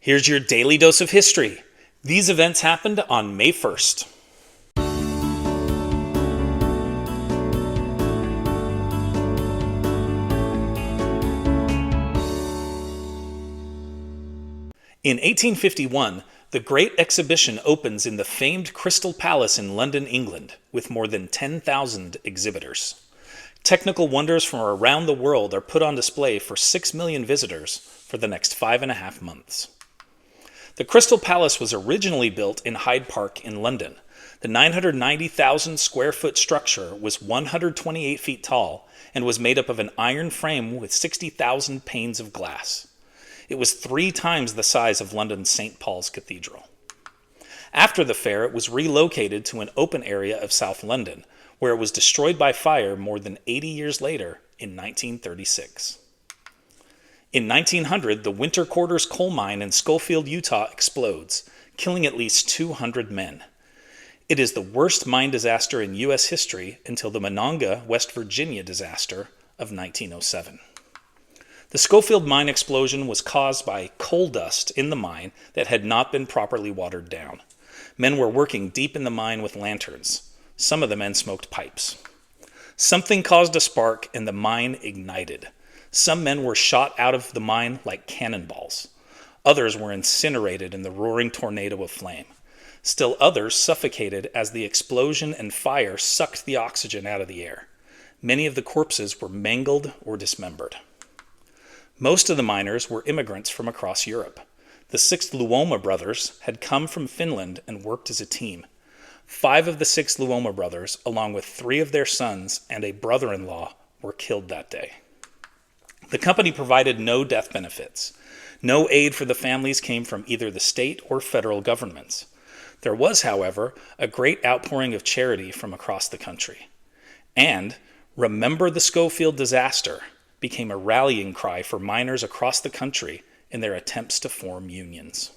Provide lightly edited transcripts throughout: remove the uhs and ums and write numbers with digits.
Here's your daily dose of history. These events happened on May 1st. In 1851, the Great Exhibition opens in the famed Crystal Palace in London, England, with more than 10,000 exhibitors. Technical wonders from around the world are put on display for 6 million visitors for the next 5.5 months. The Crystal Palace was originally built in Hyde Park in London. The 990,000 square foot structure was 128 feet tall and was made up of an iron frame with 60,000 panes of glass. It was 3 times the size of London's St. Paul's Cathedral. After the fair, it was relocated to an open area of South London, where it was destroyed by fire more than 80 years later in 1936. In 1900, the Winter Quarters coal mine in Schofield, Utah explodes, killing at least 200 men. It is the worst mine disaster in U.S. history until the Monongah, West Virginia disaster of 1907. The Schofield mine explosion was caused by coal dust in the mine that had not been properly watered down. Men were working deep in the mine with lanterns. Some of the men smoked pipes. Something caused a spark and the mine ignited. Some men were shot out of the mine like cannonballs. Others were incinerated in the roaring tornado of flame. Still others suffocated as the explosion and fire sucked the oxygen out of the air. Many of the corpses were mangled or dismembered. Most of the miners were immigrants from across Europe. The 6 Luoma brothers had come from Finland and worked as a team. 5 of the 6 Luoma brothers, along with 3 of their sons and a brother-in-law, were killed that day. The company provided no death benefits. No aid for the families came from either the state or federal governments. There was, however, a great outpouring of charity from across the country. And "Remember the Schofield disaster" became a rallying cry for miners across the country in their attempts to form unions.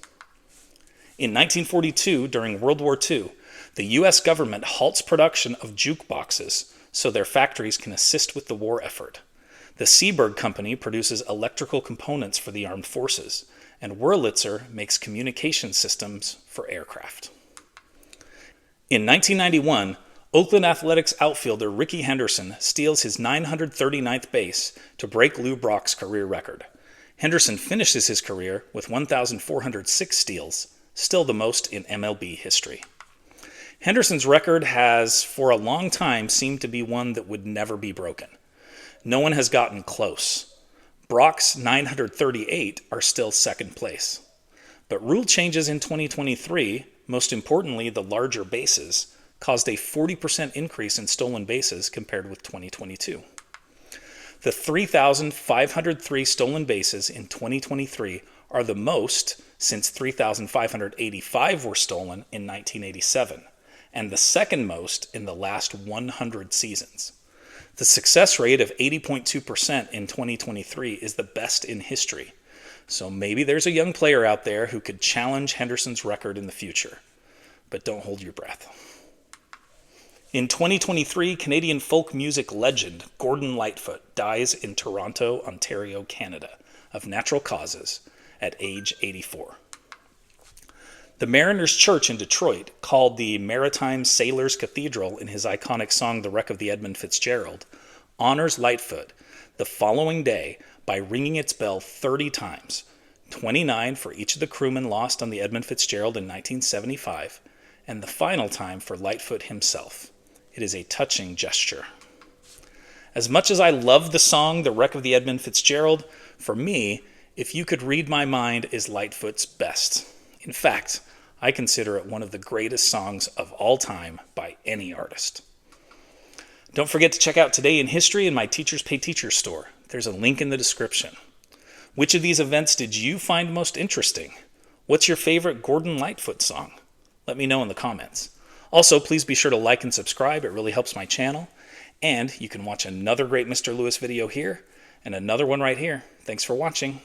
In 1942, during World War II, the U.S. government halts production of jukeboxes so their factories can assist with the war effort. The Seeburg Company produces electrical components for the armed forces, and Wurlitzer makes communication systems for aircraft. In 1991, Oakland Athletics outfielder Rickey Henderson steals his 939th base to break Lou Brock's career record. Henderson finishes his career with 1,406 steals, still the most in MLB history. Henderson's record has, for a long time, seemed to be one that would never be broken. No one has gotten close. Brock's 938 are still second place. But rule changes in 2023, most importantly the larger bases, caused a 40% increase in stolen bases compared with 2022. The 3,503 stolen bases in 2023 are the most since 3,585 were stolen in 1987, and the second most in the last 100 seasons. The success rate of 80.2% in 2023 is the best in history, so maybe there's a young player out there who could challenge Henderson's record in the future. But don't hold your breath. In 2023, Canadian folk music legend Gordon Lightfoot dies in Toronto, Ontario, Canada, of natural causes at age 84. The Mariners Church in Detroit, called the Maritime Sailors Cathedral in his iconic song The Wreck of the Edmund Fitzgerald, honors Lightfoot the following day by ringing its bell 30 times, 29 for each of the crewmen lost on the Edmund Fitzgerald in 1975, and the final time for Lightfoot himself. It is a touching gesture. As much as I love the song The Wreck of the Edmund Fitzgerald, for me, If You Could Read My Mind is Lightfoot's best. In fact, I consider it one of the greatest songs of all time by any artist. Don't forget to check out Today in History in my Teachers Pay Teachers store. There's a link in the description. Which of these events did you find most interesting? What's your favorite Gordon Lightfoot song? Let me know in the comments. Also, please be sure to like and subscribe. It really helps my channel. And you can watch another great Mr. Lewis video here and another one right here. Thanks for watching.